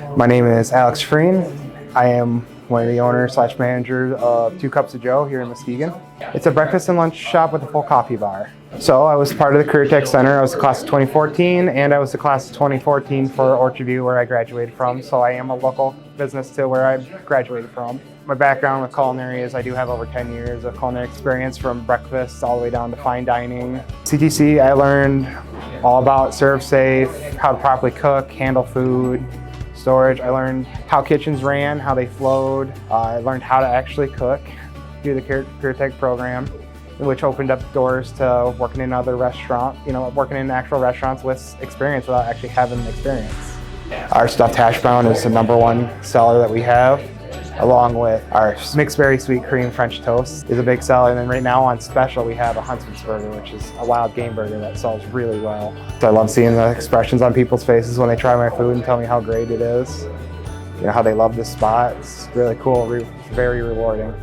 My name is Alex Freen. I am one of the owners / managers of 2 Cups of Joe here in Muskegon. It's a breakfast and lunch shop with a full coffee bar. So I was part of the Career Tech Center. I was the class of 2014, and I was the class of 2014 for Orchard View, where I graduated from. So I am a local business to where I graduated from. My background with culinary is I do have over 10 years of culinary experience, from breakfast all the way down to fine dining. CTC, I learned all about serve safe, how to properly cook, handle food, storage. I learned how kitchens ran, how they flowed. I learned how to actually cook through the Career Tech program, which opened up doors to working in other restaurants, working in actual restaurants with experience without actually having experience. Our stuffed hash brown is the #1 seller that we have, along with our mixed berry sweet cream French toast is a big seller. And then right now on special, we have a Huntsman's burger, which is a wild game burger that sells really well. So I love seeing the expressions on people's faces when they try my food and tell me how great it is. How they love this spot. It's really cool, very rewarding.